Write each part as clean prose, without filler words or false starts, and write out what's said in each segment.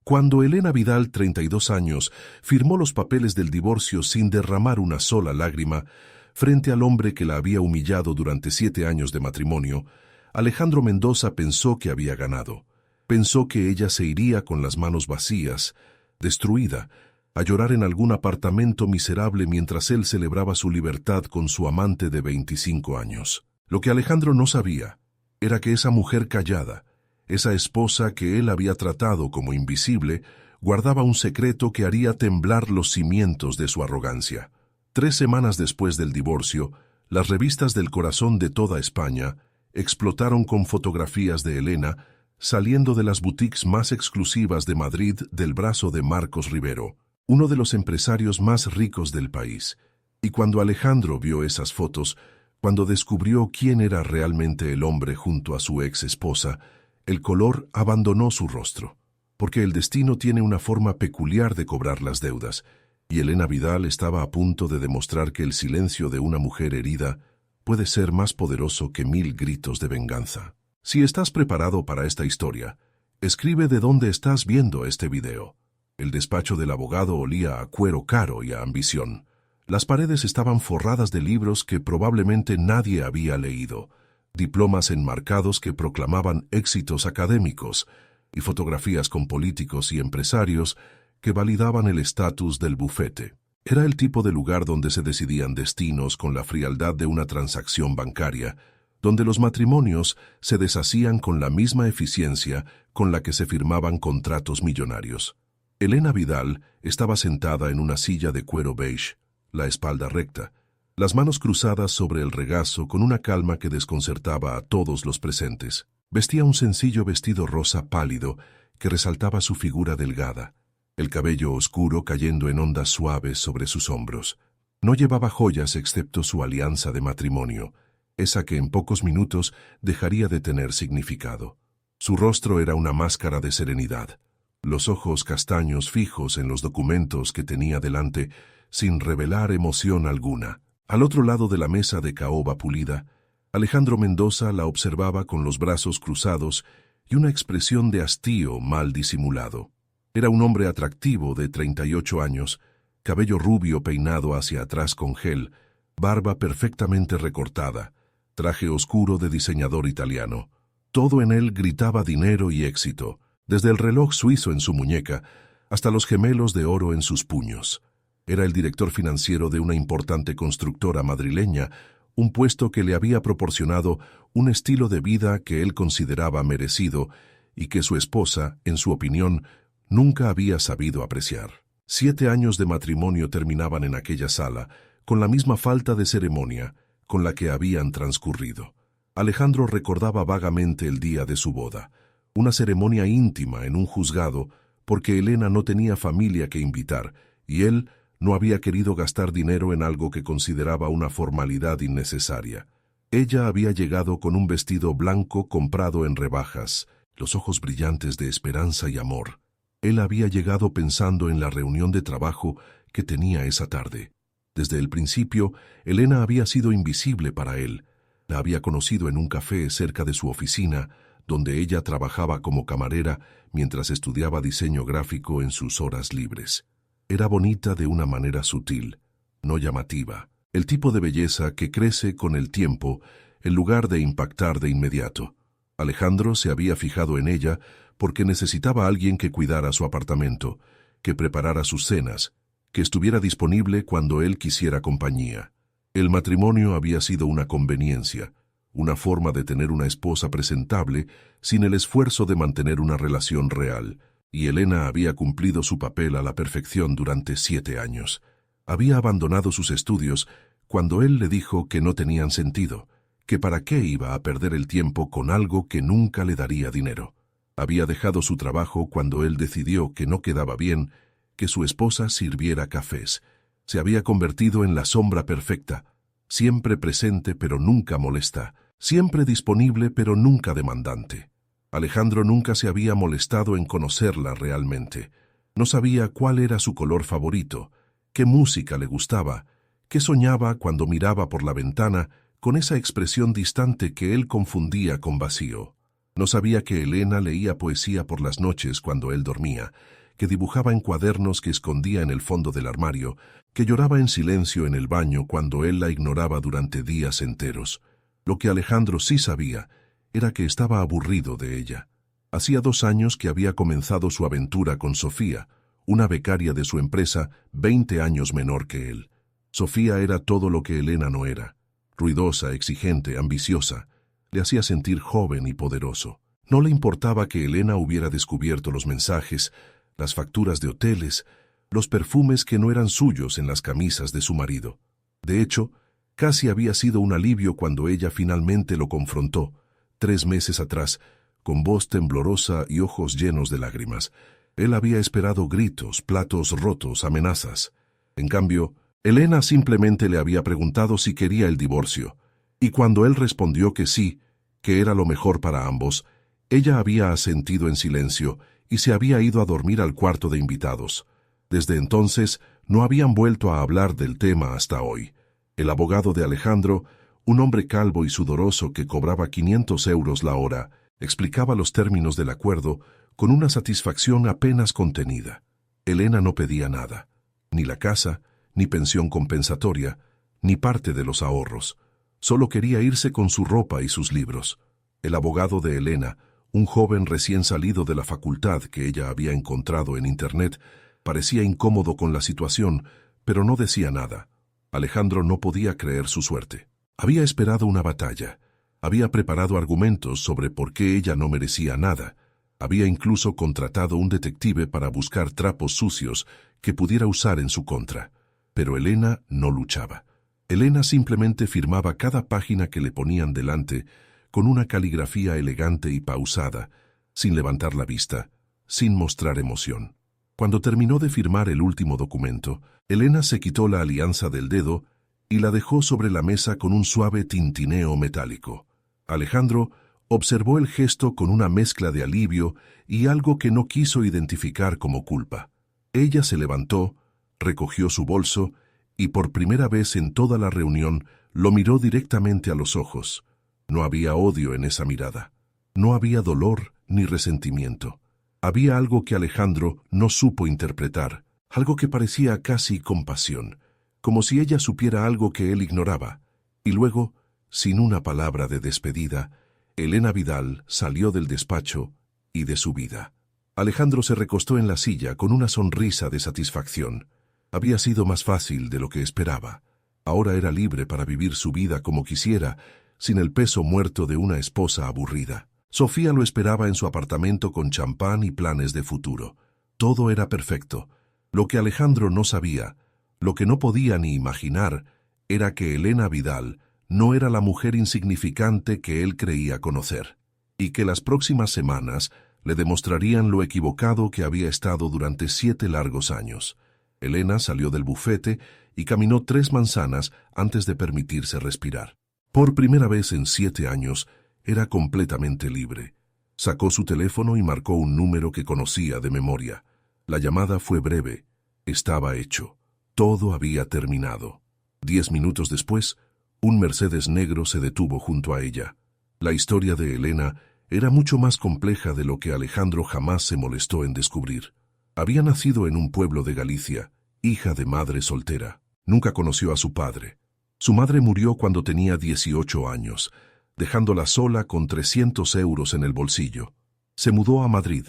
Cuando Elena Vidal, 32 años, firmó los papeles del divorcio sin derramar una sola lágrima, frente al hombre que la había humillado durante 7 años de matrimonio, Alejandro Mendoza pensó que había ganado. Pensó que ella se iría con las manos vacías, destruida, a llorar en algún apartamento miserable mientras él celebraba su libertad con su amante de 25 años. Lo que Alejandro no sabía era que esa mujer callada, esa esposa que él había tratado como invisible, guardaba un secreto que haría temblar los cimientos de su arrogancia. 3 semanas después del divorcio, las revistas del corazón de toda España explotaron con fotografías de Elena saliendo de las boutiques más exclusivas de Madrid del brazo de Marcos Rivero, uno de los empresarios más ricos del país. Y cuando Alejandro vio esas fotos, cuando descubrió quién era realmente el hombre junto a su ex esposa, el color abandonó su rostro, porque el destino tiene una forma peculiar de cobrar las deudas, y Elena Vidal estaba a punto de demostrar que el silencio de una mujer herida puede ser más poderoso que 1000 gritos de venganza. Si estás preparado para esta historia, escribe de dónde estás viendo este video. El despacho del abogado olía a cuero caro y a ambición. Las paredes estaban forradas de libros que probablemente nadie había leído, diplomas enmarcados que proclamaban éxitos académicos y fotografías con políticos y empresarios que validaban el estatus del bufete. Era el tipo de lugar donde se decidían destinos con la frialdad de una transacción bancaria, donde los matrimonios se deshacían con la misma eficiencia con la que se firmaban contratos millonarios. Elena Vidal estaba sentada en una silla de cuero beige, la espalda recta, las manos cruzadas sobre el regazo con una calma que desconcertaba a todos los presentes. Vestía un sencillo vestido rosa pálido que resaltaba su figura delgada, el cabello oscuro cayendo en ondas suaves sobre sus hombros. No llevaba joyas excepto su alianza de matrimonio, esa que en pocos minutos dejaría de tener significado. Su rostro era una máscara de serenidad, los ojos castaños fijos en los documentos que tenía delante, sin revelar emoción alguna. Al otro lado de la mesa de caoba pulida, Alejandro Mendoza la observaba con los brazos cruzados y una expresión de hastío mal disimulado. Era un hombre atractivo de 38 años, cabello rubio peinado hacia atrás con gel, barba perfectamente recortada, traje oscuro de diseñador italiano. Todo en él gritaba dinero y éxito, desde el reloj suizo en su muñeca hasta los gemelos de oro en sus puños. Era el director financiero de una importante constructora madrileña, un puesto que le había proporcionado un estilo de vida que él consideraba merecido y que su esposa, en su opinión, nunca había sabido apreciar. 7 años de matrimonio terminaban en aquella sala, con la misma falta de ceremonia con la que habían transcurrido. Alejandro recordaba vagamente el día de su boda, una ceremonia íntima en un juzgado, porque Elena no tenía familia que invitar, y él no había querido gastar dinero en algo que consideraba una formalidad innecesaria. Ella había llegado con un vestido blanco comprado en rebajas, los ojos brillantes de esperanza y amor. Él había llegado pensando en la reunión de trabajo que tenía esa tarde. Desde el principio, Elena había sido invisible para él. La había conocido en un café cerca de su oficina, donde ella trabajaba como camarera mientras estudiaba diseño gráfico en sus horas libres. Era bonita de una manera sutil, no llamativa, el tipo de belleza que crece con el tiempo en lugar de impactar de inmediato. Alejandro se había fijado en ella porque necesitaba a alguien que cuidara su apartamento, que preparara sus cenas, que estuviera disponible cuando él quisiera compañía. El matrimonio había sido una conveniencia, una forma de tener una esposa presentable sin el esfuerzo de mantener una relación real, y Elena había cumplido su papel a la perfección durante 7 años. Había abandonado sus estudios cuando él le dijo que no tenían sentido, que para qué iba a perder el tiempo con algo que nunca le daría dinero. Había dejado su trabajo cuando él decidió que no quedaba bien que su esposa sirviera cafés. Se había convertido en la sombra perfecta, siempre presente pero nunca molesta, siempre disponible pero nunca demandante. Alejandro nunca se había molestado en conocerla realmente. No sabía cuál era su color favorito, qué música le gustaba, qué soñaba cuando miraba por la ventana con esa expresión distante que él confundía con vacío. No sabía que Elena leía poesía por las noches cuando él dormía, que dibujaba en cuadernos que escondía en el fondo del armario, que lloraba en silencio en el baño cuando él la ignoraba durante días enteros. Lo que Alejandro sí sabía era que estaba aburrido de ella. Hacía 2 años que había comenzado su aventura con Sofía, una becaria de su empresa 20 años menor que él. Sofía era todo lo que Elena no era. Ruidosa, exigente, ambiciosa. Le hacía sentir joven y poderoso. No le importaba que Elena hubiera descubierto los mensajes, las facturas de hoteles, los perfumes que no eran suyos en las camisas de su marido. De hecho, casi había sido un alivio cuando ella finalmente lo confrontó, 3 meses atrás, con voz temblorosa y ojos llenos de lágrimas. Él había esperado gritos, platos rotos, amenazas. En cambio, Elena simplemente le había preguntado si quería el divorcio, y cuando él respondió que sí, que era lo mejor para ambos, ella había asentido en silencio y se había ido a dormir al cuarto de invitados. Desde entonces no habían vuelto a hablar del tema hasta hoy. El abogado de Alejandro, un hombre calvo y sudoroso que cobraba 500 euros la hora, explicaba los términos del acuerdo con una satisfacción apenas contenida. Elena no pedía nada, ni la casa, ni pensión compensatoria, ni parte de los ahorros. Solo quería irse con su ropa y sus libros. El abogado de Elena, un joven recién salido de la facultad que ella había encontrado en Internet, parecía incómodo con la situación, pero no decía nada. Alejandro no podía creer su suerte. Había esperado una batalla. Había preparado argumentos sobre por qué ella no merecía nada. Había incluso contratado un detective para buscar trapos sucios que pudiera usar en su contra. Pero Elena no luchaba. Elena simplemente firmaba cada página que le ponían delante con una caligrafía elegante y pausada, sin levantar la vista, sin mostrar emoción. Cuando terminó de firmar el último documento, Elena se quitó la alianza del dedo y la dejó sobre la mesa con un suave tintineo metálico. Alejandro observó el gesto con una mezcla de alivio y algo que no quiso identificar como culpa. Ella se levantó, recogió su bolso y por primera vez en toda la reunión lo miró directamente a los ojos. No había odio en esa mirada. No había dolor ni resentimiento. Había algo que Alejandro no supo interpretar, algo que parecía casi compasión, como si ella supiera algo que él ignoraba. Y luego, sin una palabra de despedida, Elena Vidal salió del despacho y de su vida. Alejandro se recostó en la silla con una sonrisa de satisfacción. Había sido más fácil de lo que esperaba. Ahora era libre para vivir su vida como quisiera, sin el peso muerto de una esposa aburrida. Sofía lo esperaba en su apartamento con champán y planes de futuro. Todo era perfecto. Lo que Alejandro no sabía, lo que no podía ni imaginar, era que Elena Vidal no era la mujer insignificante que él creía conocer, y que las próximas semanas le demostrarían lo equivocado que había estado durante 7 largos años. Elena salió del bufete y caminó 3 manzanas antes de permitirse respirar. Por primera vez en 7 años, era completamente libre. Sacó su teléfono y marcó un número que conocía de memoria. La llamada fue breve. Estaba hecho. Todo había terminado. 10 minutos después, un Mercedes negro se detuvo junto a ella. La historia de Elena era mucho más compleja de lo que Alejandro jamás se molestó en descubrir. Había nacido en un pueblo de Galicia, hija de madre soltera. Nunca conoció a su padre. Su madre murió cuando tenía 18 años, dejándola sola con 300 euros en el bolsillo. Se mudó a Madrid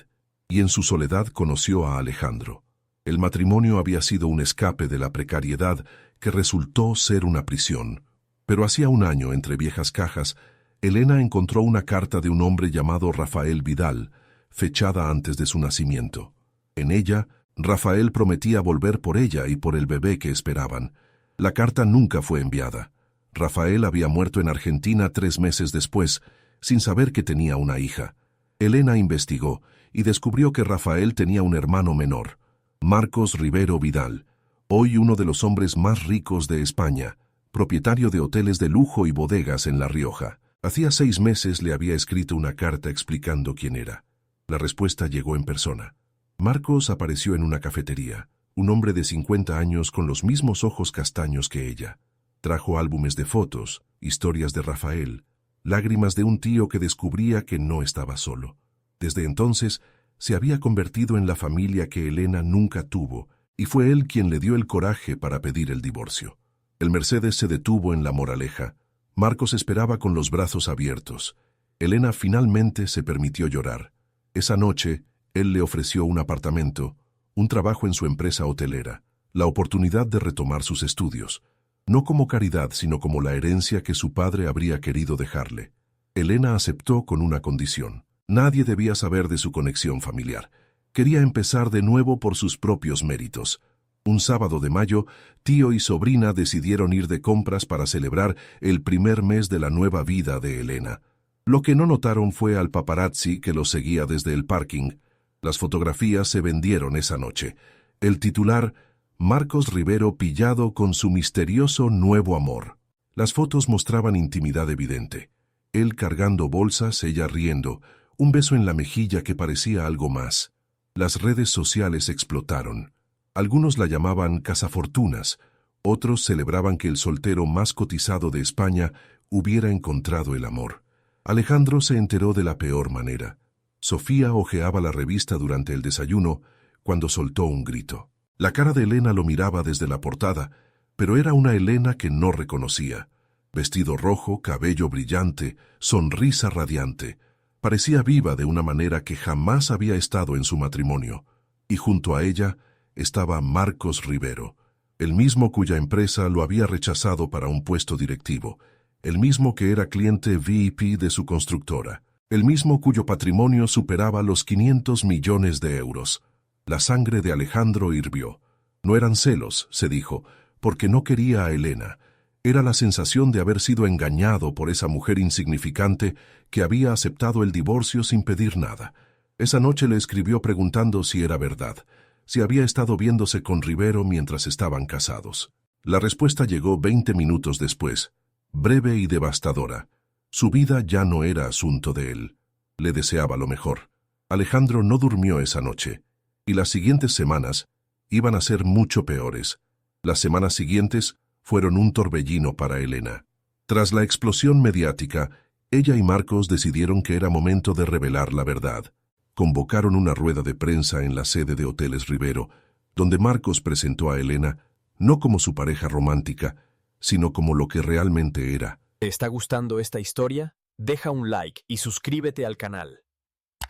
y en su soledad conoció a Alejandro. El matrimonio había sido un escape de la precariedad que resultó ser una prisión. Pero hacía un año, entre viejas cajas, Elena encontró una carta de un hombre llamado Rafael Vidal, fechada antes de su nacimiento. En ella, Rafael prometía volver por ella y por el bebé que esperaban. La carta nunca fue enviada. Rafael había muerto en Argentina 3 meses después, sin saber que tenía una hija. Elena investigó y descubrió que Rafael tenía un hermano menor, Marcos Rivero Vidal, hoy uno de los hombres más ricos de España, propietario de hoteles de lujo y bodegas en La Rioja. Hacía 6 meses le había escrito una carta explicando quién era. La respuesta llegó en persona. Marcos apareció en una cafetería, un hombre de 50 años con los mismos ojos castaños que ella. Trajo álbumes de fotos, historias de Rafael, lágrimas de un tío que descubría que no estaba solo. Desde entonces, se había convertido en la familia que Elena nunca tuvo, y fue él quien le dio el coraje para pedir el divorcio. El Mercedes se detuvo en La Moraleja. Marcos esperaba con los brazos abiertos. Elena finalmente se permitió llorar. Esa noche, él le ofreció un apartamento, un trabajo en su empresa hotelera, la oportunidad de retomar sus estudios, no como caridad, sino como la herencia que su padre habría querido dejarle. Elena aceptó con una condición. Nadie debía saber de su conexión familiar. Quería empezar de nuevo por sus propios méritos. Un sábado de mayo, tío y sobrina decidieron ir de compras para celebrar el primer mes de la nueva vida de Elena. Lo que no notaron fue al paparazzi que los seguía desde el parking. Las fotografías se vendieron esa noche. El titular: Marcos Rivero pillado con su misterioso nuevo amor. Las fotos mostraban intimidad evidente. Él cargando bolsas, ella riendo, un beso en la mejilla que parecía algo más. Las redes sociales explotaron. Algunos la llamaban cazafortunas, otros celebraban que el soltero más cotizado de España hubiera encontrado el amor. Alejandro se enteró de la peor manera. Sofía hojeaba la revista durante el desayuno cuando soltó un grito. La cara de Elena lo miraba desde la portada, pero era una Elena que no reconocía. Vestido rojo, cabello brillante, sonrisa radiante. Parecía viva de una manera que jamás había estado en su matrimonio. Y junto a ella estaba Marcos Rivero, el mismo cuya empresa lo había rechazado para un puesto directivo, el mismo que era cliente VIP de su constructora, el mismo cuyo patrimonio superaba los 500 millones de euros. La sangre de Alejandro hirvió. No eran celos, se dijo, porque no quería a Elena. Era la sensación de haber sido engañado por esa mujer insignificante que había aceptado el divorcio sin pedir nada. Esa noche le escribió preguntando si era verdad, si había estado viéndose con Rivero mientras estaban casados. La respuesta llegó 20 minutos después, breve y devastadora. Su vida ya no era asunto de él. Le deseaba lo mejor. Alejandro no durmió esa noche, y las siguientes semanas iban a ser mucho peores. Las semanas siguientes fueron un torbellino para Elena. Tras la explosión mediática, ella y Marcos decidieron que era momento de revelar la verdad. Convocaron una rueda de prensa en la sede de Hoteles Rivero, donde Marcos presentó a Elena no como su pareja romántica, sino como lo que realmente era. ¿Te está gustando esta historia? Deja un like y suscríbete al canal.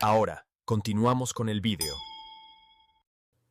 Ahora, continuamos con el vídeo.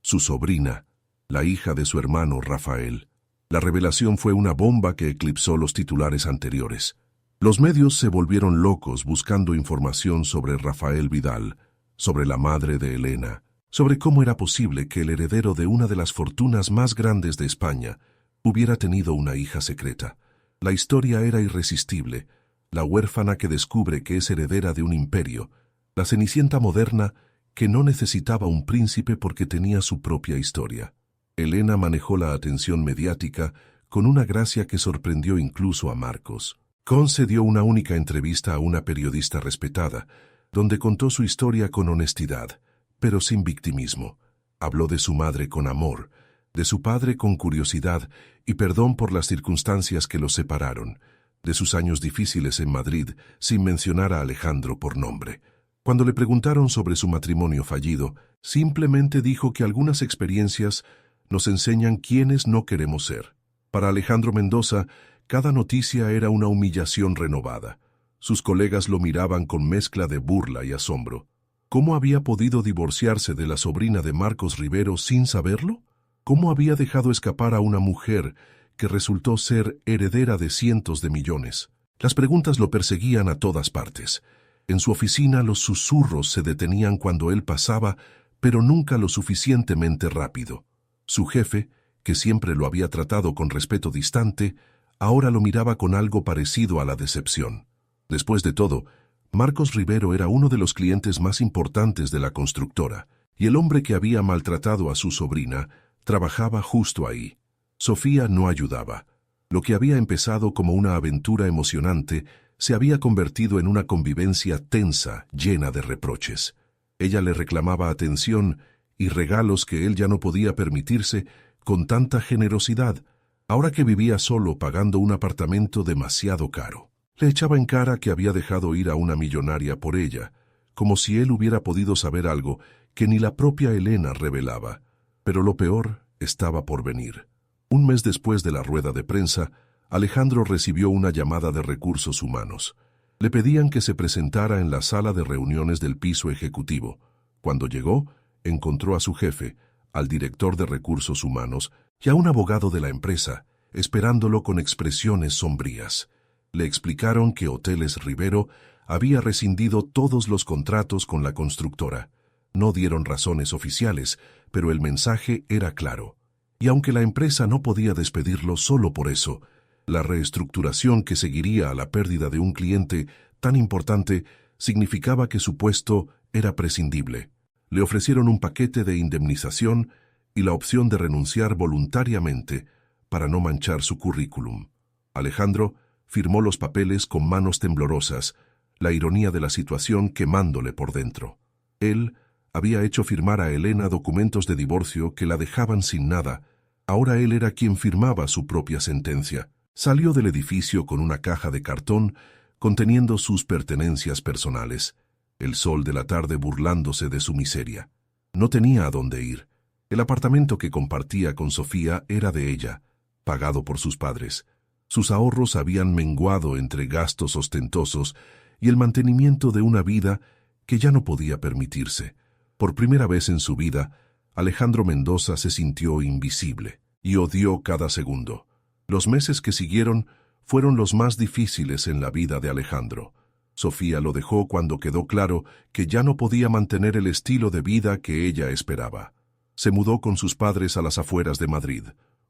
Su sobrina, la hija de su hermano Rafael. La revelación fue una bomba que eclipsó los titulares anteriores. Los medios se volvieron locos buscando información sobre Rafael Vidal, sobre la madre de Elena, sobre cómo era posible que el heredero de una de las fortunas más grandes de España hubiera tenido una hija secreta. La historia era irresistible. La huérfana que descubre que es heredera de un imperio, la Cenicienta moderna que no necesitaba un príncipe porque tenía su propia historia. Elena manejó la atención mediática con una gracia que sorprendió incluso a Marcos. Concedió una única entrevista a una periodista respetada, donde contó su historia con honestidad, pero sin victimismo. Habló de su madre con amor, de su padre con curiosidad y perdón por las circunstancias que los separaron, de sus años difíciles en Madrid, sin mencionar a Alejandro por nombre. Cuando le preguntaron sobre su matrimonio fallido, simplemente dijo que algunas experiencias nos enseñan quiénes no queremos ser. Para Alejandro Mendoza, cada noticia era una humillación renovada. Sus colegas lo miraban con mezcla de burla y asombro. ¿Cómo había podido divorciarse de la sobrina de Marcos Rivero sin saberlo? ¿Cómo había dejado escapar a una mujer que resultó ser heredera de cientos de millones? Las preguntas lo perseguían a todas partes. En su oficina los susurros se detenían cuando él pasaba, pero nunca lo suficientemente rápido. Su jefe, que siempre lo había tratado con respeto distante, ahora lo miraba con algo parecido a la decepción. Después de todo, Marcos Rivero era uno de los clientes más importantes de la constructora, y el hombre que había maltratado a su sobrina trabajaba justo ahí. Sofía no ayudaba. Lo que había empezado como una aventura emocionante se había convertido en una convivencia tensa, llena de reproches. Ella le reclamaba atención y regalos que él ya no podía permitirse con tanta generosidad, ahora que vivía solo pagando un apartamento demasiado caro. Le echaba en cara que había dejado ir a una millonaria por ella, como si él hubiera podido saber algo que ni la propia Elena revelaba. Pero lo peor estaba por venir. Un mes después de la rueda de prensa, Alejandro recibió una llamada de Recursos Humanos. Le pedían que se presentara en la sala de reuniones del piso ejecutivo. Cuando llegó, encontró a su jefe, al director de Recursos Humanos y a un abogado de la empresa, esperándolo con expresiones sombrías. Le explicaron que Hoteles Rivero había rescindido todos los contratos con la constructora. No dieron razones oficiales, pero el mensaje era claro. Y aunque la empresa no podía despedirlo solo por eso, la reestructuración que seguiría a la pérdida de un cliente tan importante significaba que su puesto era prescindible. Le ofrecieron un paquete de indemnización y la opción de renunciar voluntariamente para no manchar su currículum. Alejandro firmó los papeles con manos temblorosas, la ironía de la situación quemándole por dentro. Él había hecho firmar a Elena documentos de divorcio que la dejaban sin nada. Ahora él era quien firmaba su propia sentencia. Salió del edificio con una caja de cartón conteniendo sus pertenencias personales. El sol de la tarde burlándose de su miseria. No tenía a dónde ir. El apartamento que compartía con Sofía era de ella, pagado por sus padres. Sus ahorros habían menguado entre gastos ostentosos y el mantenimiento de una vida que ya no podía permitirse. Por primera vez en su vida, Alejandro Mendoza se sintió invisible y odió cada segundo. Los meses que siguieron fueron los más difíciles en la vida de Alejandro. Sofía lo dejó cuando quedó claro que ya no podía mantener el estilo de vida que ella esperaba. Se mudó con sus padres a las afueras de Madrid,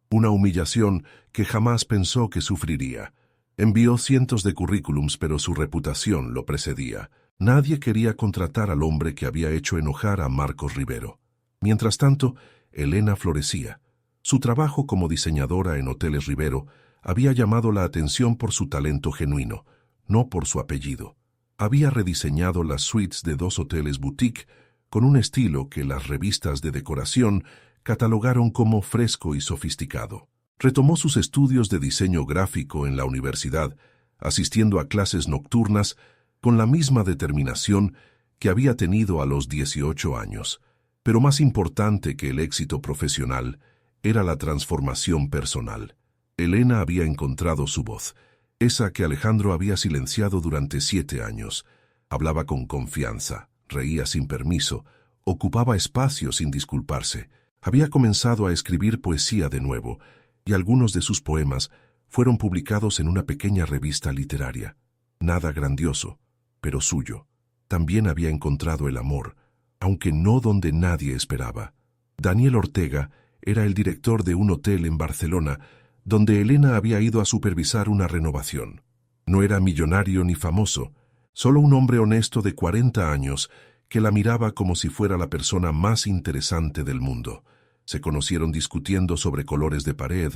una humillación que jamás pensó que sufriría. Envió cientos de currículums, pero su reputación lo precedía. Nadie quería contratar al hombre que había hecho enojar a Marcos Rivero. Mientras tanto, Elena florecía. Su trabajo como diseñadora en Hoteles Rivero había llamado la atención por su talento genuino, no por su apellido. Había rediseñado las suites de 2 hoteles boutique con un estilo que las revistas de decoración catalogaron como fresco y sofisticado. Retomó sus estudios de diseño gráfico en la universidad, asistiendo a clases nocturnas con la misma determinación que había tenido a los 18 años. Pero más importante que el éxito profesional era la transformación personal. Elena había encontrado su voz, esa que Alejandro había silenciado durante 7 años. Hablaba con confianza, reía sin permiso, ocupaba espacio sin disculparse. Había comenzado a escribir poesía de nuevo, y algunos de sus poemas fueron publicados en una pequeña revista literaria. Nada grandioso, pero suyo. También había encontrado el amor, aunque no donde nadie esperaba. Daniel Ortega era el director de un hotel en Barcelona, donde Elena había ido a supervisar una renovación. No era millonario ni famoso, solo un hombre honesto de 40 años que la miraba como si fuera la persona más interesante del mundo. Se conocieron discutiendo sobre colores de pared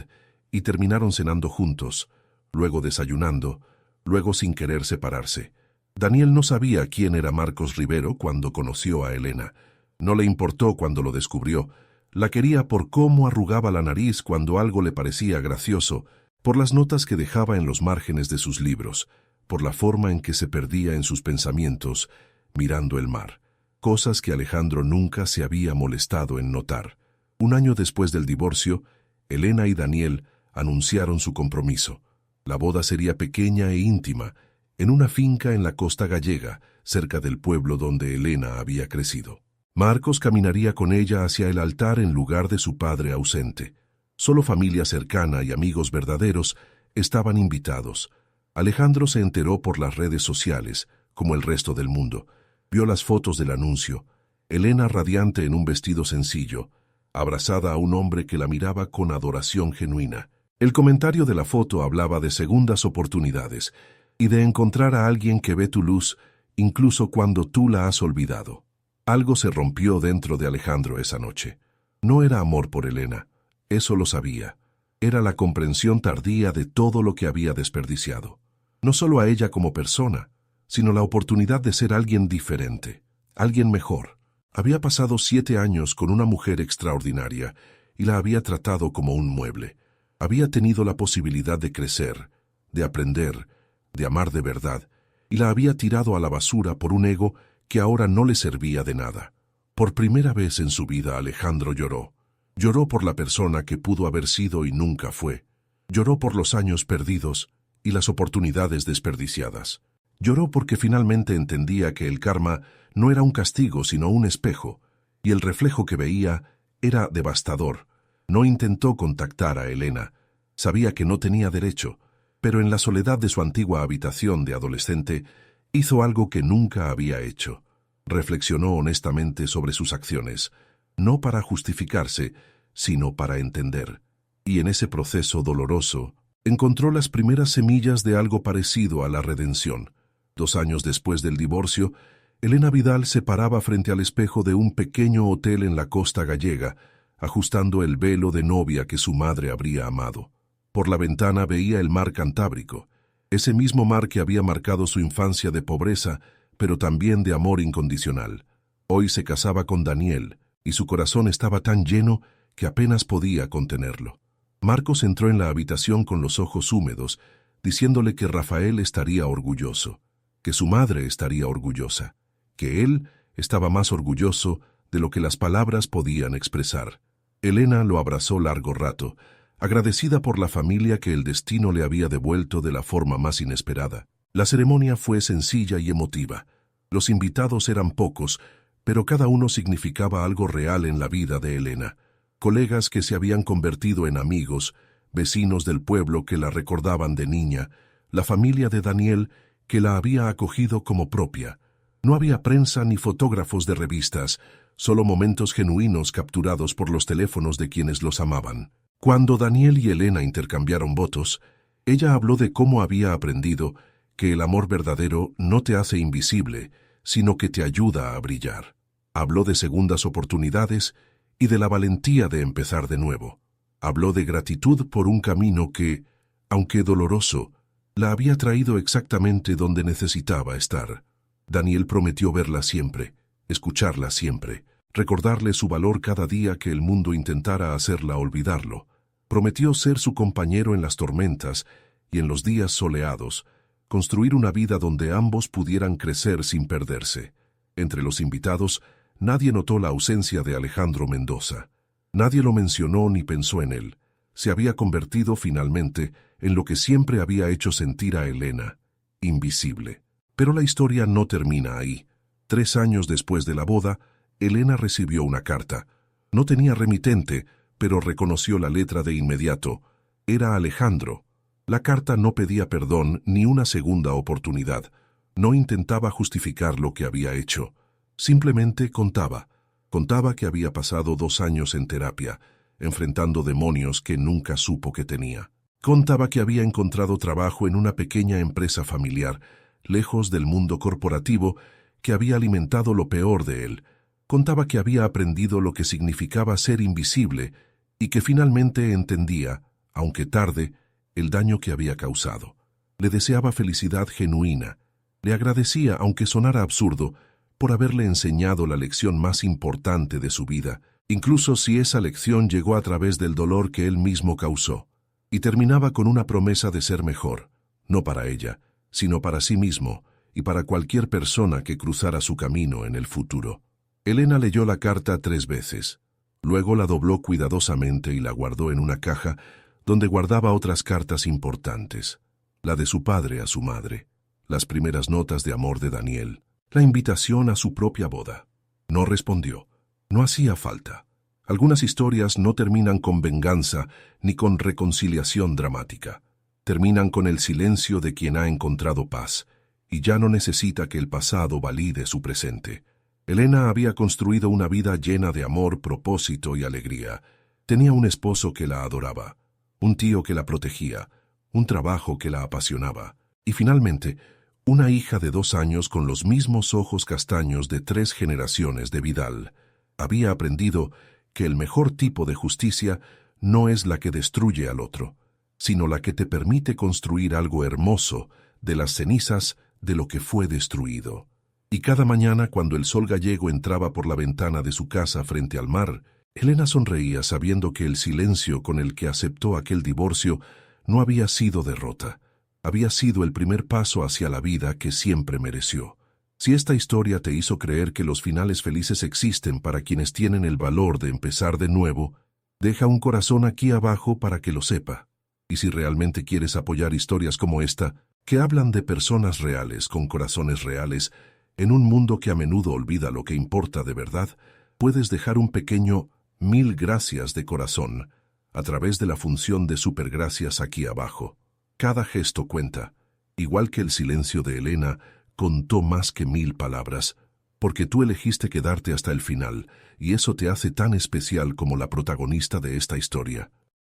y terminaron cenando juntos, luego desayunando, luego sin querer separarse. Daniel no sabía quién era Marcos Rivero cuando conoció a Elena. No le importó cuando lo descubrió. La quería por cómo arrugaba la nariz cuando algo le parecía gracioso, por las notas que dejaba en los márgenes de sus libros, por la forma en que se perdía en sus pensamientos, mirando el mar. Cosas que Alejandro nunca se había molestado en notar. Un año después del divorcio, Elena y Daniel anunciaron su compromiso. La boda sería pequeña e íntima, en una finca en la costa gallega, cerca del pueblo donde Elena había crecido. Marcos caminaría con ella hacia el altar en lugar de su padre ausente. Solo familia cercana y amigos verdaderos estaban invitados. Alejandro se enteró por las redes sociales, como el resto del mundo. Vio las fotos del anuncio. Elena radiante en un vestido sencillo, abrazada a un hombre que la miraba con adoración genuina. El comentario de la foto hablaba de segundas oportunidades y de encontrar a alguien que ve tu luz incluso cuando tú la has olvidado. Algo se rompió dentro de Alejandro esa noche. No era amor por Elena, eso lo sabía. Era la comprensión tardía de todo lo que había desperdiciado. No solo a ella como persona, sino la oportunidad de ser alguien diferente, alguien mejor. Había pasado 7 años con una mujer extraordinaria y la había tratado como un mueble. Había tenido la posibilidad de crecer, de aprender, de amar de verdad, y la había tirado a la basura por un ego que ahora no le servía de nada. Por primera vez en su vida Alejandro lloró. Lloró por la persona que pudo haber sido y nunca fue. Lloró por los años perdidos y las oportunidades desperdiciadas. Lloró porque finalmente entendía que el karma no era un castigo sino un espejo, y el reflejo que veía era devastador. No intentó contactar a Elena. Sabía que no tenía derecho, pero en la soledad de su antigua habitación de adolescente hizo algo que nunca había hecho. Reflexionó honestamente sobre sus acciones, no para justificarse, sino para entender. Y en ese proceso doloroso, encontró las primeras semillas de algo parecido a la redención. 2 años después del divorcio, Elena Vidal se paraba frente al espejo de un pequeño hotel en la costa gallega, ajustando el velo de novia que su madre habría amado. Por la ventana veía el mar Cantábrico, ese mismo mar que había marcado su infancia de pobreza, pero también de amor incondicional. Hoy se casaba con Daniel, y su corazón estaba tan lleno que apenas podía contenerlo. Marcos entró en la habitación con los ojos húmedos, diciéndole que Rafael estaría orgulloso, que su madre estaría orgullosa, que él estaba más orgulloso de lo que las palabras podían expresar. Elena lo abrazó largo rato, agradecida por la familia que el destino le había devuelto de la forma más inesperada. La ceremonia fue sencilla y emotiva. Los invitados eran pocos, pero cada uno significaba algo real en la vida de Elena. Colegas que se habían convertido en amigos, vecinos del pueblo que la recordaban de niña, la familia de Daniel que la había acogido como propia. No había prensa ni fotógrafos de revistas, solo momentos genuinos capturados por los teléfonos de quienes los amaban. Cuando Daniel y Elena intercambiaron votos, ella habló de cómo había aprendido que el amor verdadero no te hace invisible, sino que te ayuda a brillar. Habló de segundas oportunidades y de la valentía de empezar de nuevo. Habló de gratitud por un camino que, aunque doloroso, la había traído exactamente donde necesitaba estar. Daniel prometió verla siempre, escucharla siempre, recordarle su valor cada día que el mundo intentara hacerla olvidarlo. Prometió ser su compañero en las tormentas y en los días soleados, construir una vida donde ambos pudieran crecer sin perderse. Entre los invitados, nadie notó la ausencia de Alejandro Mendoza. Nadie lo mencionó ni pensó en él. Se había convertido finalmente en lo que siempre había hecho sentir a Elena, invisible. Pero la historia no termina ahí. 3 años después de la boda, Elena recibió una carta. No tenía remitente, pero reconoció la letra de inmediato. Era Alejandro. La carta no pedía perdón ni una segunda oportunidad. No intentaba justificar lo que había hecho. Simplemente contaba. Contaba que había pasado 2 años en terapia, enfrentando demonios que nunca supo que tenía. Contaba que había encontrado trabajo en una pequeña empresa familiar, lejos del mundo corporativo, que había alimentado lo peor de él. Contaba que había aprendido lo que significaba ser invisible y que finalmente entendía, aunque tarde, el daño que había causado. Le deseaba felicidad genuina. Le agradecía, aunque sonara absurdo, por haberle enseñado la lección más importante de su vida, incluso si esa lección llegó a través del dolor que él mismo causó. Y terminaba con una promesa de ser mejor, no para ella, sino para sí mismo y para cualquier persona que cruzara su camino en el futuro. Elena leyó la carta 3 veces. Luego la dobló cuidadosamente y la guardó en una caja donde guardaba otras cartas importantes. La de su padre a su madre, las primeras notas de amor de Daniel, la invitación a su propia boda. No respondió. No hacía falta. Algunas historias no terminan con venganza ni con reconciliación dramática. Terminan con el silencio de quien ha encontrado paz, y ya no necesita que el pasado valide su presente. Elena había construido una vida llena de amor, propósito y alegría. Tenía un esposo que la adoraba, un tío que la protegía, un trabajo que la apasionaba, y finalmente, una hija de 2 años con los mismos ojos castaños de 3 generaciones de Vidal. Había aprendido que el mejor tipo de justicia no es la que destruye al otro, sino la que te permite construir algo hermoso de las cenizas de lo que fue destruido. Y cada mañana, cuando el sol gallego entraba por la ventana de su casa frente al mar, Elena sonreía sabiendo que el silencio con el que aceptó aquel divorcio no había sido derrota, había sido el primer paso hacia la vida que siempre mereció. Si esta historia te hizo creer que los finales felices existen para quienes tienen el valor de empezar de nuevo, deja un corazón aquí abajo para que lo sepa. Y si realmente quieres apoyar historias como esta, que hablan de personas reales con corazones reales, en un mundo que a menudo olvida lo que importa de verdad, puedes dejar un pequeño 1000 gracias de corazón a través de la función de supergracias aquí abajo. Cada gesto cuenta, igual que el silencio de Elena contó más que 1000 palabras, porque tú elegiste quedarte hasta el final, y eso te hace tan especial como la protagonista de esta historia.